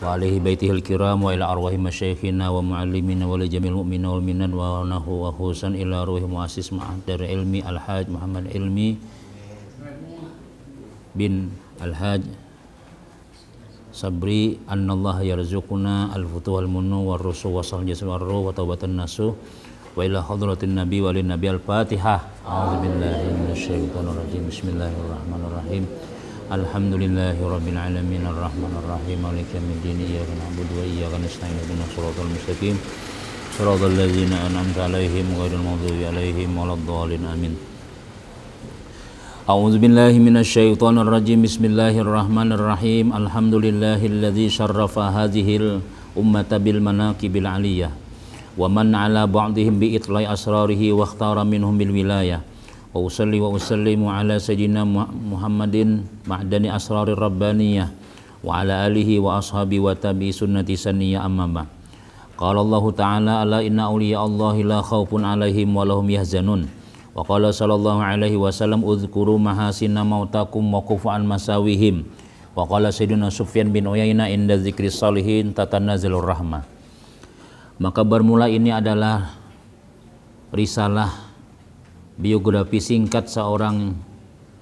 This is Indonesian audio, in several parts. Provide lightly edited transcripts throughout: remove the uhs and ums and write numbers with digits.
wa alihi baitihil kiram wa ila arwahi masyayikhina wa muallimina wa li jamil mu'mina wal minat wa nahu wa khusan ila ruhi muassis ma'adar ilmi Al-Haj Muhammad Ilmi bin Al-Haj Sabri annallaha yarzuquna al-futuh al-munu wa rusu wa sal jasal wa taubatan nasu wa ila hadratin nabi wa lin nabi al-fatihah. A'udzubillahi minasyaitonir rajim. Bismillahirrahmanirrahim. Alhamdulillahi rabbil alamin arrahmanir rahim maliki yaumiddin iyyaka na'budu wa iyyaka nasta'in ihdinas siratal mustaqim siratal ladzina an'amta 'alaihim ghairil maghdubi 'alaihim waladdallin amin. A'udzubillahi minasyaitonir rajim. Bismillahirrahmanirrahim. Alhamdulillahilladzi syarrafa hadhil ummata bil manaqibil 'aliyah wa man 'ala ba'dihim bi itlai asrarihi wa ikhtara minhum bil wilayah. Wa usalli wa usallimu ala sayyidina Muhammadin ma'dani asrarir rabbaniyah wa ala alihi wa ashabi wa tabi sunnati saniyah amma ba. Qala Allah ta'ala ala inna awliya Allahi la khawfun alaihim wa lahum yahzanun. Wa qala sallallahu alaihi wasallam udhkuru mahasina mautakum wa kufu'an masawihim. Wa qala sayyidina Sufyan bin Uyainah inda dzikri salihin tatanazalur rahmah. Maka bermula ini adalah risalah biografi singkat seorang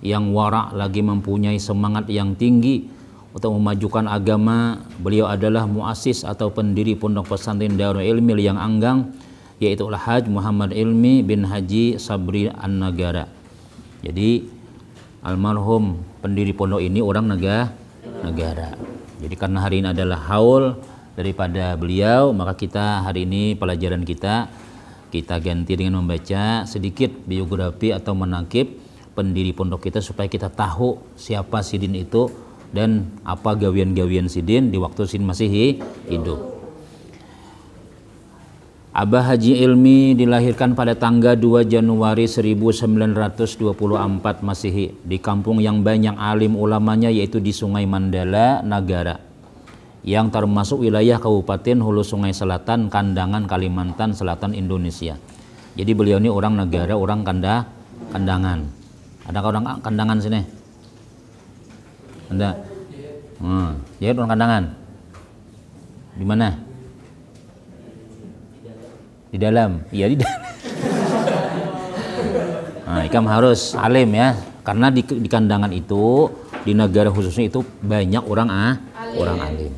yang wara' lagi mempunyai semangat yang tinggi untuk memajukan agama. Beliau adalah muassis atau pendiri Pondok Pesantren Darul Ilmi yang Anggang, yaitu Al-Haj Muhammad Ilmi bin Haji Sabri An-Nagara. Jadi almarhum pendiri pondok ini orang negara. Jadi karena hari ini adalah haul daripada beliau, maka kita hari ini pelajaran kita ganti dengan membaca sedikit biografi atau menakib pendiri pondok kita supaya kita tahu siapa Sidin itu dan apa gawian-gawian Sidin di waktu Sidin masih hidup. Abah Haji Ilmi dilahirkan pada tanggal 2 Januari 1924 Masehi di kampung yang banyak alim ulamanya, yaitu di Sungai Mandala Nagara, yang termasuk wilayah Kabupaten Hulu Sungai Selatan, Kandangan, Kalimantan Selatan, Indonesia. Jadi beliau ini orang negara, orang Kandangan. Ada orang Kandangan sini? Ada? Ya orang Kandangan. Di mana? Di dalam. Iya di dalam. Nah, ikam harus alim ya, karena di Kandangan itu, di negara khususnya itu banyak orang alim.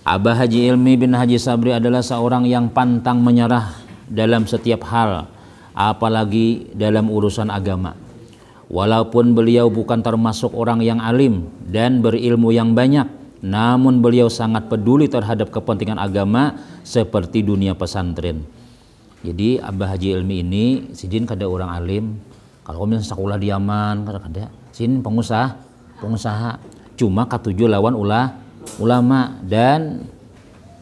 Abah Haji Ilmi bin Haji Sabri adalah seorang yang pantang menyerah dalam setiap hal, apalagi dalam urusan agama. Walaupun beliau bukan termasuk orang yang alim dan berilmu yang banyak, namun beliau sangat peduli terhadap kepentingan agama seperti dunia pesantren. Jadi Abah Haji Ilmi ini sidin kada orang alim. Kalau misalnya sekolah di Yaman kada, sidin pengusaha. Cuma katuju lawan ulama, dan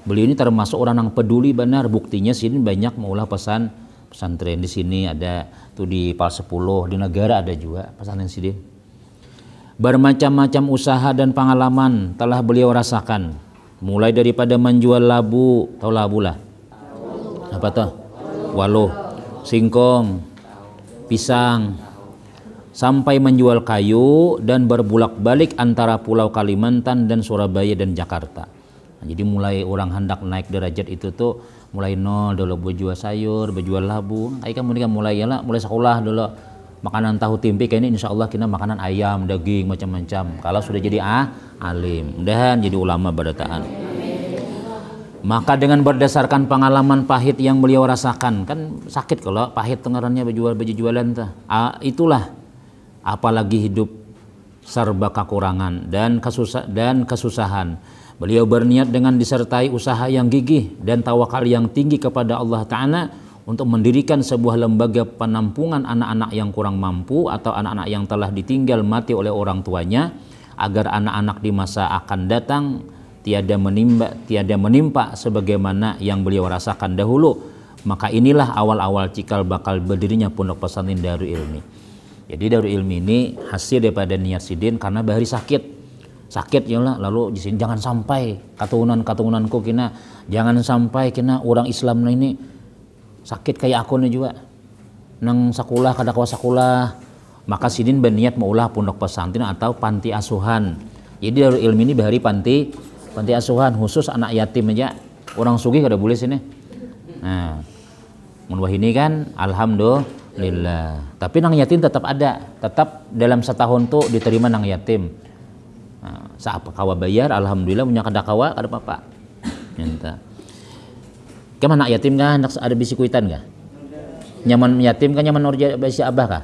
beliau ini termasuk orang yang peduli benar. Buktinya sini banyak maulah pesantren di sini ada tuh di Pal 10, di negara ada juga pesantren sini. Bermacam-macam usaha dan pengalaman telah beliau rasakan, mulai daripada menjual labu, tahu labu lah? Apa tuh? Waluh, singkong, pisang, sampai menjual kayu dan berbulak-balik antara Pulau Kalimantan dan Surabaya dan Jakarta. Nah, jadi mulai orang hendak naik derajat itu tuh mulai nol dulu, berjual sayur, berjual labu. Ayo kemudian mulai sekolah dulu, makanan tahu tempe kayaknya insya Allah kita makanan ayam, daging macam-macam. Kalau sudah jadi alim, dan jadi ulama barataan. Maka dengan berdasarkan pengalaman pahit yang beliau rasakan, kan sakit kalau pahit tengarannya berjualan tuh. Itulah. Apalagi hidup serba kekurangan dan kesusahan. Beliau berniat dengan disertai usaha yang gigih dan tawakal yang tinggi kepada Allah Ta'ala untuk mendirikan sebuah lembaga penampungan anak-anak yang kurang mampu atau anak-anak yang telah ditinggal mati oleh orang tuanya, agar anak-anak di masa akan datang tiada menimpa sebagaimana yang beliau rasakan dahulu. Maka inilah awal-awal cikal bakal berdirinya Pondok Pesantren Darul Ilmi. Jadi Darul Ilmi ini hasil daripada niat sidin karena bahari sakit ya lah, lalu di sini jangan sampai katurunan-katurunanku kena, jangan sampai kena orang Islam ini sakit kayak aku nih juga nang sakulah kada kawa sakulah. Maka sidin berniat maulah pondok pesantren atau panti asuhan. Jadi Darul Ilmi ini bahari panti panti asuhan khusus anak yatim aja. Orang sugih kada boleh sini. Nah, mun ini kan alhamdulillah. Tapi nang yatim tetap ada, tetap dalam setahun tuh diterima nang yatim. Nah, saat kawa bayar alhamdulillah punya kada kawa kada apa-apa. Minta. Kayak anak yatim kan ada bisi kuitan kah? Nyaman yatim kan nyaman orja bisi abah kah?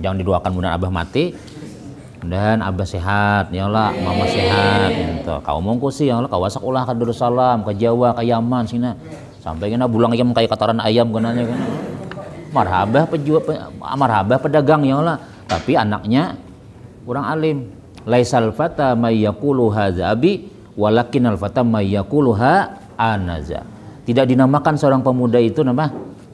Jangan didoakan mudah abah mati. Dan abah sehat, ya Allah, mama sehat, gitu. Kau mongko sih, ya Allah, kau wasak ulah ke Darussalam, ke Jawa, ke Yaman, sini, sampai kena bulang ayam kayak kataran ayam, kenanya kan. Marhabah pedagang, ya Allah. Tapi anaknya kurang alim. Laisal fata may yaqulu hadza abi, walakinal fata may yaquluha anaza. Tidak dinamakan seorang pemuda itu nama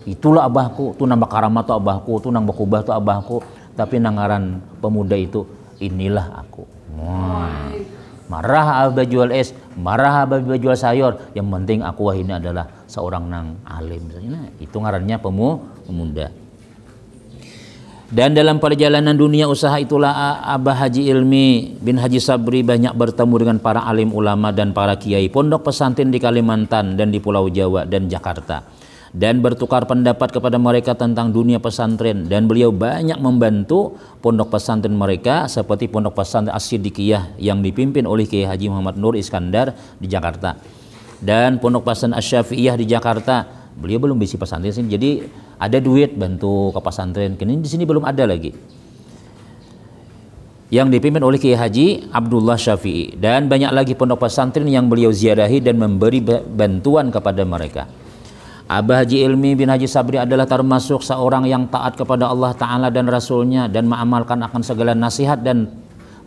itulah abahku, tu nama karamat tu abahku, tu nama kubah tu abahku, tapi nangaran pemuda itu inilah aku. Marah abah jual es, marah abah jual sayur, yang penting aku ini adalah seorang nang alim. Nah, itu ngarannya pemuda. Dan dalam perjalanan dunia usaha itulah Abah Haji Ilmi bin Haji Sabri banyak bertemu dengan para alim ulama dan para kiai pondok pesantren di Kalimantan dan di Pulau Jawa dan Jakarta, dan bertukar pendapat kepada mereka tentang dunia pesantren, dan beliau banyak membantu pondok pesantren mereka seperti pondok pesantren As-Siddiqiyah yang dipimpin oleh Kiai Haji Muhammad Nur Iskandar di Jakarta, dan pondok pesantren Asy-Syafi'iyah di Jakarta. Beliau belum bisi pesantren sini, jadi ada duit bantu ke pesantren. Kini di sini belum ada lagi. Yang dipimpin oleh Kiai Haji Abdullah Syafi'i, dan banyak lagi pondok pesantren yang beliau ziarahi dan memberi bantuan kepada mereka. Abah Haji Ilmi bin Haji Sabri adalah termasuk seorang yang taat kepada Allah Ta'ala dan Rasulnya, dan mengamalkan akan segala nasihat dan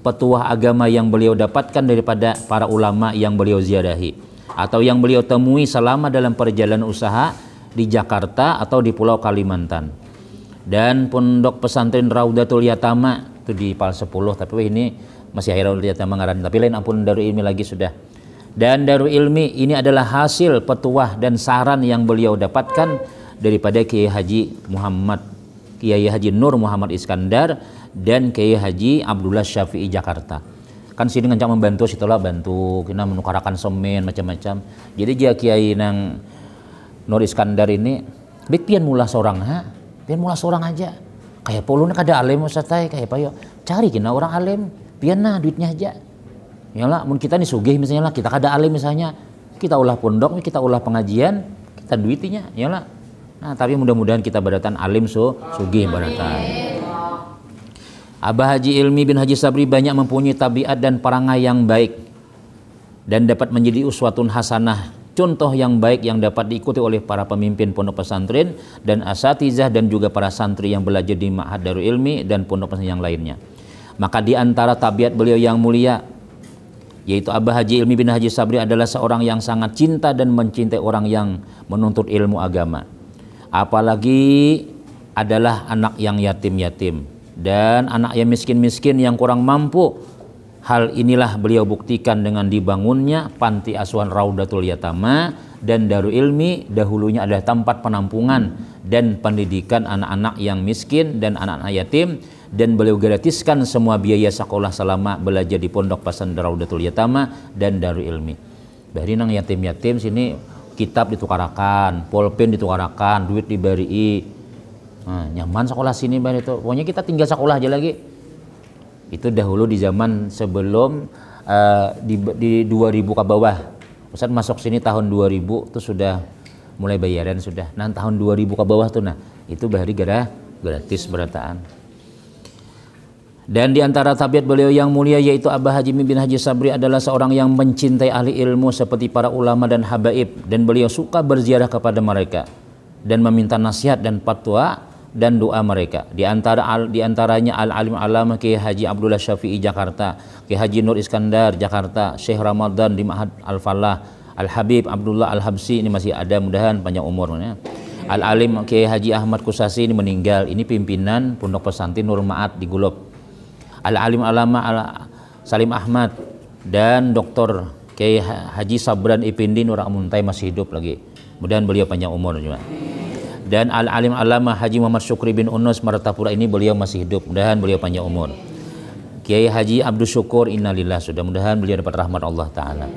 petuah agama yang beliau dapatkan daripada para ulama yang beliau ziarahi atau yang beliau temui selama dalam perjalanan usaha di Jakarta atau di Pulau Kalimantan. Dan pondok pesantren Raudatul Yatama itu di Pal 10, tapi ini masih Raudatul Yatama ngaran, tapi lain ampun Darul Ilmi lagi sudah. Dan Darul Ilmi ini adalah hasil petuah dan saran yang beliau dapatkan daripada Kiai Haji Nur Muhammad Iskandar dan Kiai Haji Abdullah Syafi'i Jakarta. Kan sini ngancam membantu, setelah bantu kita menukarakan semen macam-macam. Jadi dia Kiai nang Nur Iskandar ini pian mula seorang pian mula seorang aja. Kayak poluna kada alim ustaz kayak payo. Cari kena orang alim, pian nah duitnya aja. Yalah mun kita nih sugih misalnya lah, kita kada alim misalnya, kita ulah pondok, kita ulah pengajian, kita duitnya, yalah. Nah, tapi mudah-mudahan kita badatan alim sugih badatan. Abah Haji Ilmi bin Haji Sabri banyak mempunyai tabiat dan perangai yang baik dan dapat menjadi uswatun hasanah, contoh yang baik yang dapat diikuti oleh para pemimpin pondok pesantren dan asatizah dan juga para santri yang belajar di Ma'had Darul Ilmi dan pondok pesantren yang lainnya. Maka di antara tabiat beliau yang mulia yaitu Abah Haji Ilmi bin Haji Sabri adalah seorang yang sangat cinta dan mencintai orang yang menuntut ilmu agama, apalagi adalah anak yang yatim-yatim dan anak yang miskin-miskin yang kurang mampu. Hal inilah beliau buktikan dengan dibangunnya panti asuhan Raudatul Yatama dan Darul Ilmi. Dahulunya adalah tempat penampungan dan pendidikan anak-anak yang miskin dan anak-anak yatim, dan beliau gratiskan semua biaya sekolah selama belajar di pondok pesantren Raudatul Yatama dan Darul Ilmi. Bari nang yatim-yatim sini kitab ditukarakan, pulpen ditukarakan, duit diberi. Nah, nyaman sekolah sini bari itu. Pokoknya kita tinggal sekolah aja lagi. Itu dahulu di zaman sebelum di 2000 ke bawah. Ustaz masuk sini tahun 2000 tuh sudah mulai bayaran sudah. Nah, tahun 2000 ke bawah tuh itu bari gratis berataan. Dan di antara tabiat beliau yang mulia yaitu Abah Haji bin Haji Sabri adalah seorang yang mencintai ahli ilmu seperti para ulama dan habaib, dan beliau suka berziarah kepada mereka dan meminta nasihat dan fatwa dan doa mereka. Di antaranya al-alim alama Kiai Haji Abdullah Syafi'i Jakarta, Kiai Haji Nur Iskandar Jakarta, Syekh Ramadan di Ma'had Al-Falah, Al-Habib Abdullah Al-Habsi ini masih ada, mudahan panjang umurnya. Al-alim Kiai Haji Ahmad Kusasi ini meninggal, ini pimpinan pondok pesantren Nur Ma'at di Gulob. Al-alim alama Salim Ahmad dan Dr. Kiai Haji Sabran Ipindi Nur Amuntai masih hidup lagi, mudahan beliau panjang umur juga. Dan al-alim alama Haji Muhammad Syukri bin Unus Martapura ini beliau masih hidup, mudahan beliau panjang umur. Kiai Haji Abdul Syukur innalillah, mudah-mudahan beliau dapat rahmat Allah Ta'ala.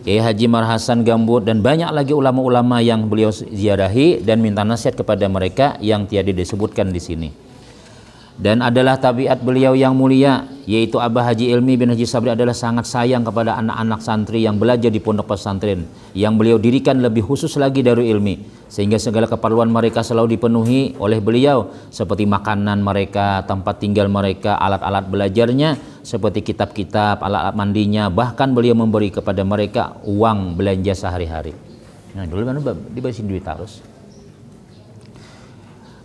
Kiai Haji Marhasan Gambut dan banyak lagi ulama-ulama yang beliau ziarahi dan minta nasihat kepada mereka yang tiada disebutkan di sini. Dan adalah tabiat beliau yang mulia, yaitu Abah Haji Ilmi bin Haji Sabri adalah sangat sayang kepada anak-anak santri yang belajar di pondok pesantren yang beliau dirikan lebih khusus lagi Darul Ilmi, sehingga segala keperluan mereka selalu dipenuhi oleh beliau, seperti makanan mereka, tempat tinggal mereka, alat-alat belajarnya seperti kitab-kitab, alat-alat mandinya, bahkan beliau memberi kepada mereka uang belanja sehari-hari. Nah, dulu mana dibasin duit terus.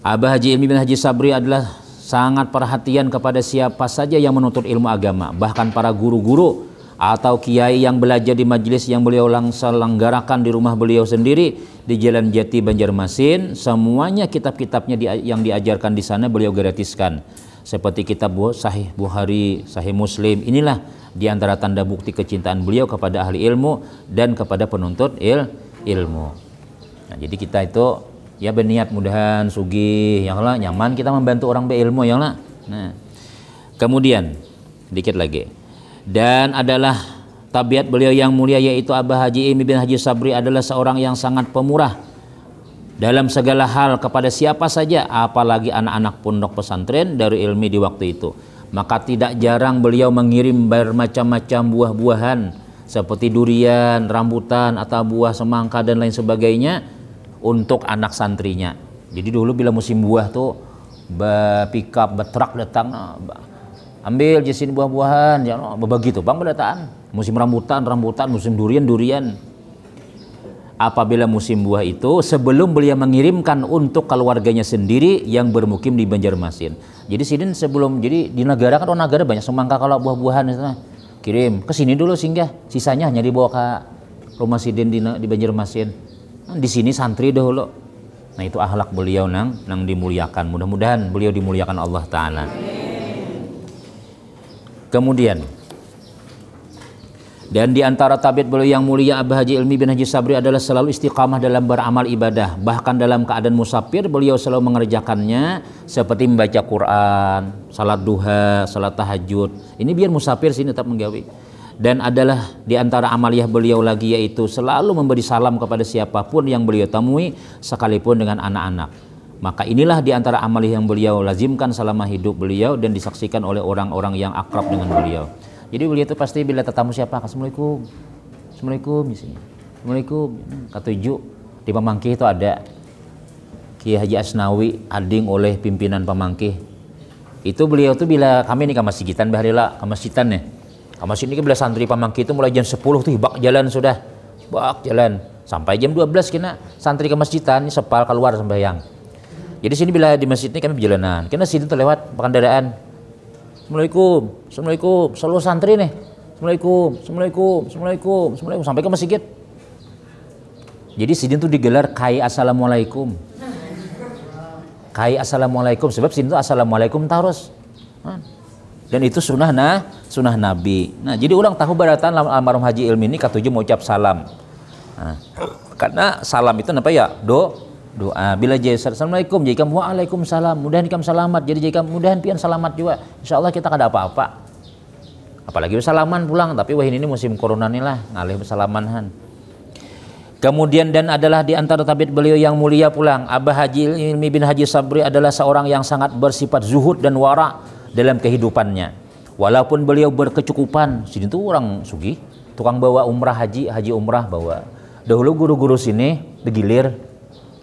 Abah Haji Ilmi bin Haji Sabri adalah sangat perhatian kepada siapa saja yang menuntut ilmu agama, bahkan para guru-guru atau kiai yang belajar di majelis yang beliau selenggarakan di rumah beliau sendiri di Jalan Jati Banjarmasin. Semuanya kitab-kitabnya yang diajarkan di sana beliau gratiskan, seperti kitab Sahih Bukhari, Sahih Muslim. Inilah diantara tanda bukti kecintaan beliau kepada ahli ilmu dan kepada penuntut ilmu. Nah, jadi kita itu ya berniat mudahan sugih yang lah nyaman kita membantu orang berilmu yang lah. Nah, kemudian dikit lagi, dan adalah tabiat beliau yang mulia, yaitu Abah Haji Ilmi bin Haji Sabri adalah seorang yang sangat pemurah dalam segala hal kepada siapa saja, apalagi anak-anak pondok pesantren Darul Ilmi di waktu itu. Maka tidak jarang beliau mengirim bermacam-macam buah-buahan seperti durian, rambutan atau buah semangka dan lain sebagainya untuk anak santrinya. Jadi dulu bila musim buah tuh pick up truk datang, ambil jesin buah-buahan, jangan begitu bang berdataan. Musim rambutan, musim durian. Apabila musim buah itu, sebelum beliau mengirimkan untuk keluarganya sendiri yang bermukim di Banjarmasin. Jadi sidin sebelum, jadi di negara kan negara banyak semangka kalau buah-buahan itu, kirim ke sini dulu singgah, sisanya hanya dibawa ke rumah sidin di Banjarmasin. Di sini santri dahulu. Nah, itu akhlak beliau nang dimuliakan. Mudah-mudahan beliau dimuliakan Allah Ta'ala. Kemudian, dan di antara tabiat beliau yang mulia Abah Haji Ilmi bin Haji Sabri adalah selalu istiqamah dalam beramal ibadah. Bahkan dalam keadaan musafir beliau selalu mengerjakannya, seperti membaca Quran, salat duha, salat tahajud. Ini biar musafir sini tetap menggawi. Dan adalah di antara amaliyah beliau lagi, yaitu selalu memberi salam kepada siapapun yang beliau temui, sekalipun dengan anak-anak. Maka inilah di antara amaliyah yang beliau lazimkan selama hidup beliau dan disaksikan oleh orang-orang yang akrab dengan beliau. Jadi beliau itu pasti bila tetamu siapa, Assalamualaikum, Assalamualaikum, misalnya, Assalamualaikum. Ketujuh di Pamangkih itu ada Kiai Haji Asnawi ading oleh pimpinan Pamangkih. Itu beliau tuh bila kami nih ke masjidan baharila, ke masjidan nih. Kamar sini bila santri Pamangkih itu mulai jam 10 tuh bak jalan sudah. Bak jalan sampai jam 12 kena santri ke masjidan sepal keluar sembahyang. Jadi sini bila di masjid ini kami perjalanan. Kena sini tuh lewat kendaraan. Assalamualaikum, Assalamualaikum, seluruh santri nih. Assalamualaikum, Assalamualaikum, Assalamualaikum, Assalamualaikum sampai ke masjid. Jadi sini tuh digelar Kai Assalamualaikum. Kai Assalamualaikum sebab sini tuh Assalamualaikum terus. Dan itu sunnah Nabi. Nah, jadi ulang tahu baratan almarhum Haji Ilmi ini ketujuh mengucap salam. Nah, karena salam itu apa ya? Doa. Bila jadi Assalamualaikum, jadi kamu Waalaikumsalam. Mudahan kamu selamat. Jadi kamu mudahan pian selamat juga. Insya Allah kita kada apa-apa. Apalagi salaman pulang. Tapi wah ini musim corona nih lah, ngalih bersalamanhan. Kemudian dan adalah di antara tabiat beliau yang mulia pulang, Abah Haji Ilmi bin Haji Sabri adalah seorang yang sangat bersifat zuhud dan wara dalam kehidupannya. Walaupun beliau berkecukupan, sini tuh orang sugih, tukang bawa umrah haji umrah bawa. Dahulu guru-guru sini digilir.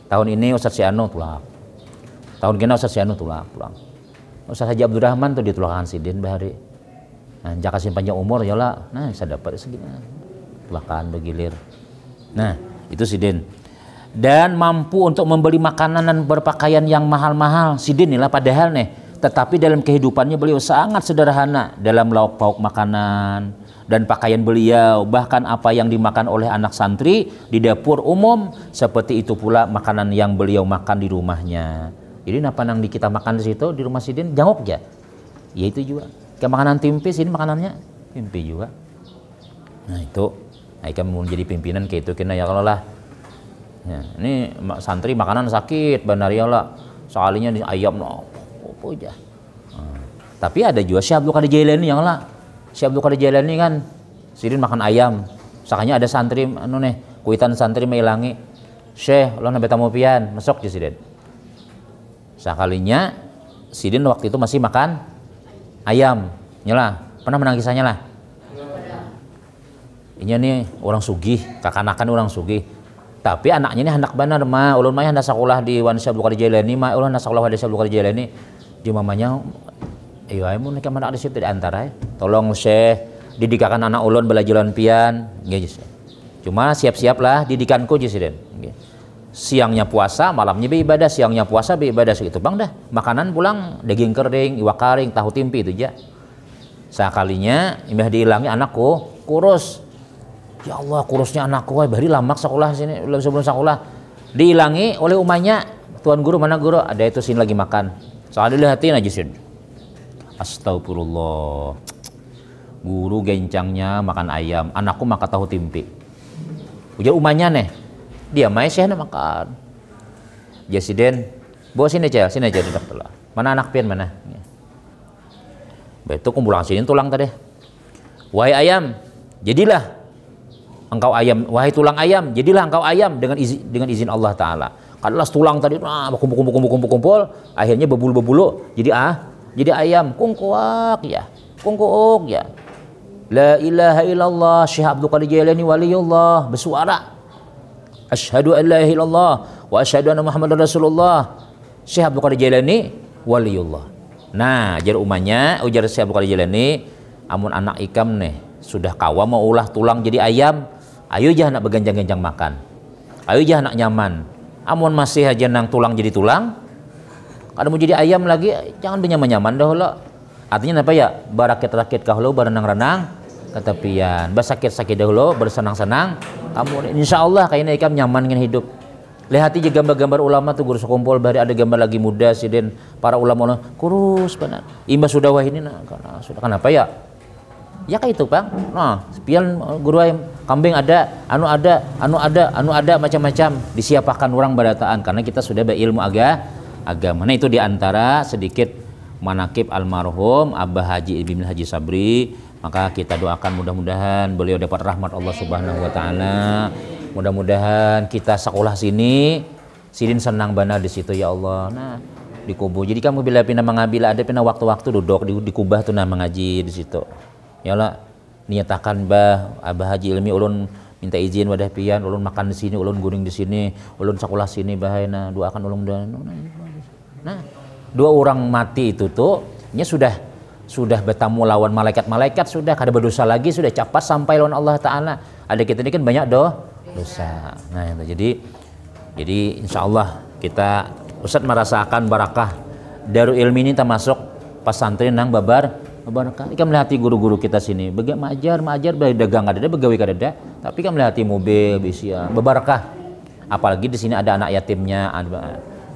Tahun ini Ustaz Siano tulang. Tahun kena Ustaz Siano tulang. Ustaz Haji Abdurrahman tuh ditulakan sidin bahari. Nah, jakasin panjang umur ya lah. Nah, bisa dapat segini. Tulakan begilir. Nah, itu sidin. Dan mampu untuk membeli makanan dan berpakaian yang mahal-mahal. Sidin inilah padahal nih. Tetapi dalam kehidupannya beliau sangat sederhana dalam lauk pauk makanan dan pakaian beliau, bahkan apa yang dimakan oleh anak santri di dapur umum, seperti itu pula makanan yang beliau makan di rumahnya. Jadi apa yang kita makan di situ di rumah sidin jangok ya, itu juga. Kayak makanan tempe sini makanannya tempe juga. Nah itu, kamu mau jadi pimpinan kayak itu kena ya kalau lah. Ya, ini santri makanan sakit, benar ya lah. Soalnya di ayam no. Aja. Tapi ada juga Syekh Abdul Qadir Jailani yang lah. Syekh Abdul Qadir Jailani kan sidin makan ayam. Sakanya ada santri anu nih, kuitan santri mailangi. Syekh, lo nabe tamu pian, masuk je sidin. Sakalinya sidin waktu itu masih makan ayam. Nyala, pernah menang kisahnya lah. Ini nih orang sugih, kakanakan orang sugih. Tapi anaknya ini hendak benar mah, ulun mah hendak sekolah di Wan Syekh Abdul Qadir Jailani, mah ulun hendak sekolah di Syekh Abdul Qadir Jailani. Di mamanya, ayo ayo mun mana di situ di antara. Tolong Syekh didikan anak ulun belajaran pian, gitu. Cuma siap-siaplah didikanku je sidin. Siangnya puasa, malamnya beribadah, siangnya puasa beribadah segitu bang dah. Makanan pulang daging kering, iwak kering, tahu timpi itu aja. Sekalinya imbah dihilangi anakku kurus. Ya Allah kurusnya anakku, bari lamak sekolah sini sebelum sekolah. Dihilangi oleh umahnya, tuan guru mana guru? Ada itu sini lagi makan. Soalnya dilihatin aja sih. Astagfirullah. Guru gencangnya makan ayam, anakku makan tahu timpi. Ujar umahnya nih, dia main sih makan. Jasiden, bawa sini aja dekat tulah. Mana anak pian mana? Betul kumpulan sini tulang tadi. Wahai ayam, jadilah engkau ayam. Wahai tulang ayam, jadilah engkau ayam dengan izin Allah Taala. Kadalah tulang tadi, kumpul. Akhirnya bebulu, jadi ayam. Kungkuak ya. La ilaha illallah Syekh Abdul Qadir Jailani waliyullah bersuara asyhadu an la ilaha illallah wa asyhadu anna Muhammadar Rasulullah. Syekh Abdul Qadir Jailani waliyullah. Nah, jar umanya ujar Syekh Abdul Qadir Jailani, amun anak ikam nih sudah kawa mau ulah tulang jadi ayam, ayo jah nak beganjang-ganjang makan. Ayo jah nak nyaman. Amun masih aja nang tulang jadi tulang, kada mau jadi ayam lagi, jangan benyaman-nyaman dahulu. Artinya apa ya? Barakit-rakit kahulu berenang-renang ketepian, bersakit-sakit dahulu, bersenang-senang. Kamu insya Allah kayaknya ikam nyaman dengan hidup. Lihat aja gambar-gambar ulama tuh guru sekumpul, bahari ada gambar lagi muda sidin para ulama kurus benar. Imbas sudah wah ini nah, karena sudah kenapa ya? Ya kayak itu bang. Nah, pian guru ayam kambing ada, anu ada macam-macam disiapakan orang barataan karena kita sudah berilmu agama. Nah itu diantara sedikit manakib almarhum Abah Haji Ibn Haji Sabri. Maka kita doakan mudah-mudahan beliau dapat rahmat Allah Subhanahu wa taala. Mudah-mudahan kita sekolah sini sidin senang benar di situ ya Allah. Nah, di kubur. Jadi kamu bila pindah mengambil ada pindah waktu-waktu duduk di kubah tuh nah mengaji di situ. Ya Allah, niatakan Abah Haji Ilmi ulun minta izin wadah pian, ulun makan di sini, ulun guring di sini, ulun sekolah sini bahayana doakan ulun Nah, dua orang mati itu tuh nya sudah bertamu lawan malaikat sudah kada berdosa lagi, sudah capat sampai lawan Allah Taala. Ada kita ini kan banyak dosa. Nah itu jadi insya Allah kita Ustadz merasakan barakah Darul Ilmi ini termasuk pesantren nang barakah. Kita melihati guru-guru kita sini mengajar dagang ada begawi kada, tapi kan melihati mobil bisia bebarakah. Apalagi di sini ada anak yatimnya,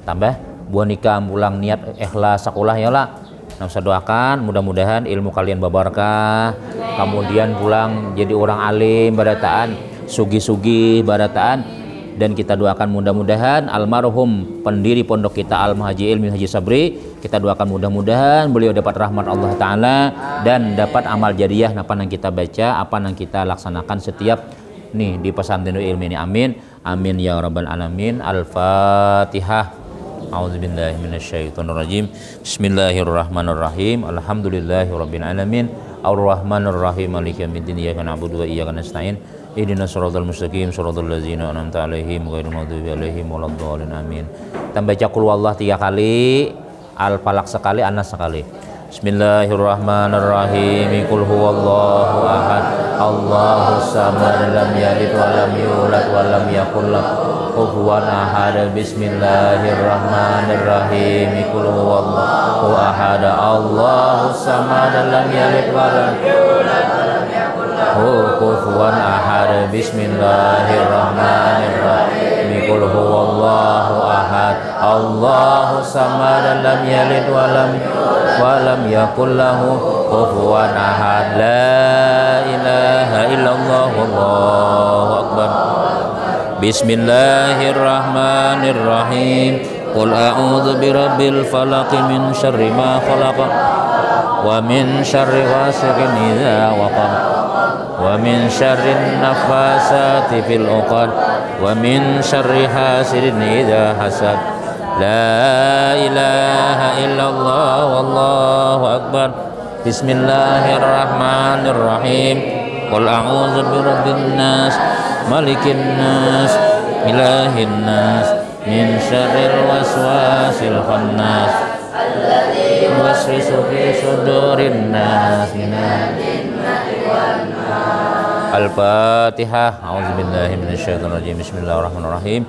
tambah buah nikah pulang niat ikhlas sekolah ya lah. Nah, saya doakan mudah-mudahan ilmu kalian babarkah, kemudian pulang jadi orang alim barataan, sugi-sugi barataan, dan kita doakan mudah-mudahan almarhum pendiri pondok kita Al Haji Ilmi Haji Sabri, kita doakan mudah-mudahan beliau dapat rahmat Allah Taala dan dapat amal jariah apa yang kita baca, apa yang kita laksanakan setiap nih di pesantren ilmi ini. Amin amin ya rabbal alamin. Al-Fatihah. A'udzubillahi minasyaitonirrajim. Bismillahirrahmanirrahim. Alhamdulillahirabbil alamin. Arrahmanirrahim. Maliki yaumiddin. Iyyaka na'budu wa iyyaka nasta'in. Ihdinas siratal mustaqim. Siratal ladzina an'amta 'alaihim ghairil maghdubi 'alaihim waladdallin. Amin. Kita baca qul huwallahu 3 kali, Al-Falaq sekali, An-Nas sekali. Bismillahirrahmanirrahim. Qul huwallahu ahad. Allahus samad. Lam yalid wa lam yulad wa lam yakul lahu kufuwan ahad. Bismillahirrahmanirrahim. Qul huwallahu ahad. Allahus samad. Lam yalid wa lam yulad wa lam yakul lahu kufuwan ahad. Bismillahirrahmanirrahim. Qul huwallahu ahad. Allahus samad. Lam yalid wa lam yakul lahu kufuwan ahad. La ilaha illallah wallahu akbar. Bismillahirrahmanirrahim. Qul a'udzu birabbil falaq min syarri ma khalaq wa min syarri ghasiqin idza waqab, wa min syarrin nafasati fil 'uqad, wa min syarri hasidin idza hasad. La ilaha illallah wallahu akbar. Bismillahirrahmanirrahim. Qul a'udzu birabbin nas, malikin nas, ilahin nas, min syarril waswasil khannas, alladzi yuwaswisu fi sudurin nas, minal jinnati wan nas. Al-Fatihah. A'udzu billahi minasyaitonir rajim. Bismillahirrahmanirrahim.